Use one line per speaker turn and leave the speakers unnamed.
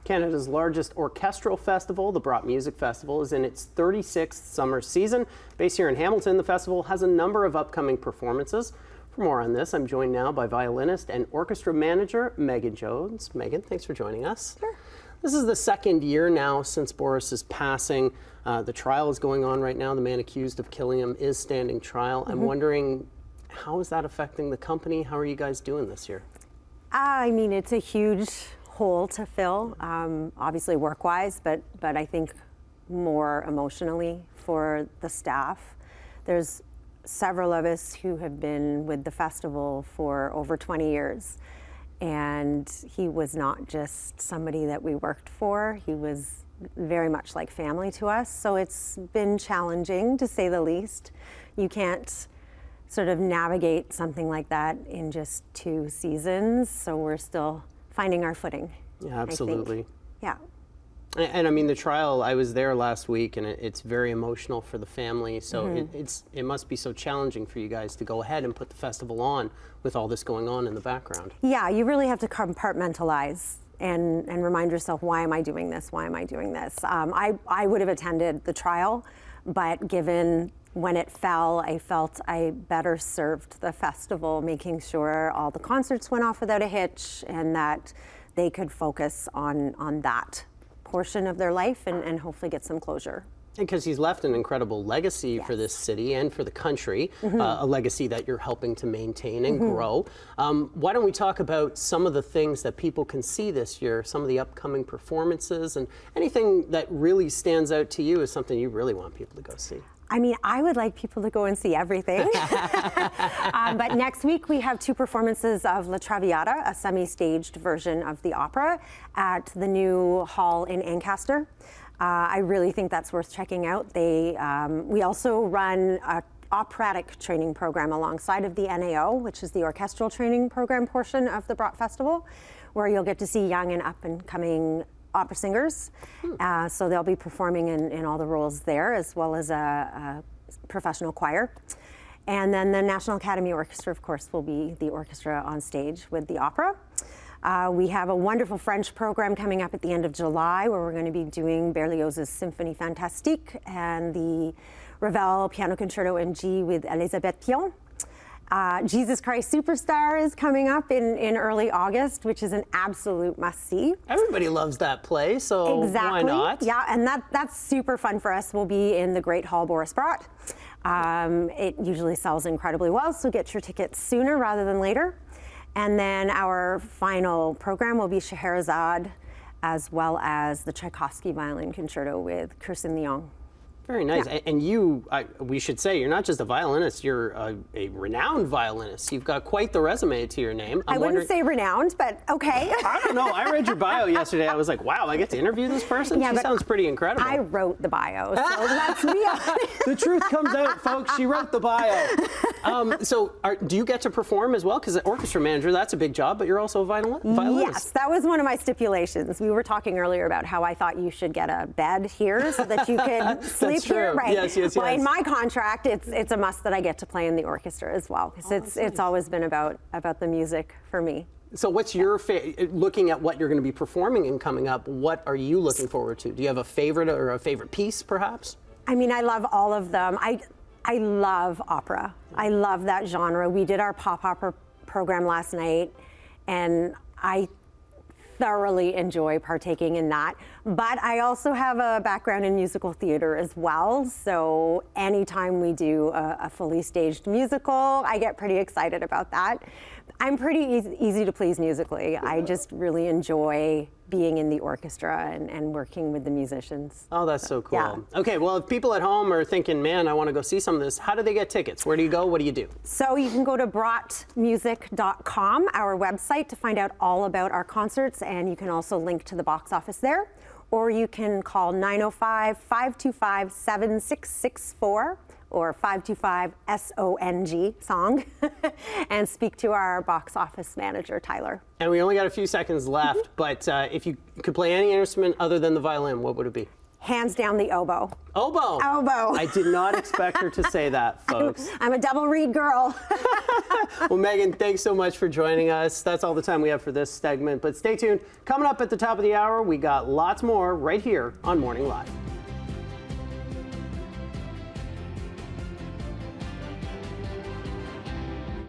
Canada's largest orchestral festival, the Brott Music Festival, is in its 36th summer season. Based here in Hamilton, the festival has a number of upcoming performances. For more on this, I'm joined now by violinist and orchestra manager Megan Jones. Megan, thanks for joining us.
Sure.
This is the second year now since Boris's passing. The trial is going on right now. The man accused of killing him is standing trial. I'm wondering, how is that affecting the company? How are you guys doing this year?
I mean, it's a huge hole to fill, obviously work-wise, but I think more emotionally for the staff. There's several of us who have been with the festival for over 20 years, and he was not just somebody that we worked for. He was very much like family to us, so it's been challenging, to say the least. You can't sort of navigate something like that in just 2 seasons, so we're still finding our footing.
Yeah, absolutely.
Yeah.
And I mean, the trial, I was there last week, and it's very emotional for the family, so it must be so challenging for you guys to go ahead and put the festival on with all this going on in the background.
Yeah, you really have to compartmentalize and remind yourself, why am I doing this? Why am I doing this? I would have attended the trial, but given when it fell, I felt I better served the festival, making sure all the concerts went off without a hitch and that they could focus on that portion of their life and hopefully get some closure.
Because he's left an incredible legacy for this city and for the country, a legacy that you're helping to maintain and grow. Why don't we talk about some of the things that people can see this year, some of the upcoming performances, and anything that really stands out to you as something you really want people to go see?
I mean, I would like people to go and see everything. But next week we have 2 performances of La Traviata, a semi-staged version of the opera, at the new hall in Ancaster. I really think that's worth checking out. We also run an operatic training program alongside of the NAO, which is the orchestral training program portion of the Brott Festival, where you'll get to see young and up-and-coming opera singers. So they'll be performing in all the roles there, as well as a professional choir. And then the National Academy Orchestra, of course, will be the orchestra on stage with the opera. We have a wonderful French program coming up at the end of July, where we're going to be doing Berlioz's Symphonie Fantastique and the Ravel Piano Concerto in G with Elisabeth Pion. Jesus Christ Superstar is coming up in early August, which is an absolute must-see.
Everybody loves that play, so why not?
Yeah, and that's super fun for us. We'll be in the Great Hall Boris Brott. It usually sells incredibly well, so get your tickets sooner rather than later. And then our final program will be Scheherazade, as well as the Tchaikovsky Violin Concerto with Kirsten Leong.
Very nice.
Yeah.
And you, we should say, you're not just a violinist, you're a renowned violinist. You've got quite the resume to your name.
I wouldn't say renowned, but okay.
I don't know. I read your bio yesterday. I was like, wow, I get to interview this person?
Yeah,
she sounds pretty incredible.
I wrote the bio, so let's be honest.
The truth comes out, folks. She wrote the bio. Do you get to perform as well? Because an orchestra manager, that's a big job, but you're also a violinist.
Yes, that was one of my stipulations. We were talking earlier about how I thought you should get a bed here so that you could sleep here. Right.
Yes.
Well, in my contract, it's a must that I get to play in the orchestra as well, because it's always been about the music for me.
So what's your looking at what you're going to be performing and coming up, what are you looking forward to? Do you have a favorite or a favorite piece, perhaps?
I mean, I love all of them. I love opera. I love that genre. We did our pop opera program last night, and I thoroughly enjoy partaking in that. But I also have a background in musical theater as well, so anytime we do a fully staged musical, I get pretty excited about that. I'm pretty easy to please musically. I just really enjoy being in the orchestra and working with the musicians.
Oh, that's so cool.
Yeah.
Okay, well, if people at home are thinking, man, I want to go see some of this, how do they get tickets? Where do you go? What do you do? So
you can go to brottmusic.com, our website, to find out all about our concerts, and you can also link to the box office there. Or you can call 905-525-7664 or 525-SONG song and speak to our box office manager, Tyler.
And we only got a few seconds left, but if you could play any instrument other than the violin, what would it be?
Hands down the oboe.
Oboe.
Oboe.
I did not expect her to say that, folks.
I'm a double reed girl.
Well, Megan, thanks so much for joining us. That's all the time we have for this segment, but stay tuned. Coming up at the top of the hour, we got lots more right here on Morning Live.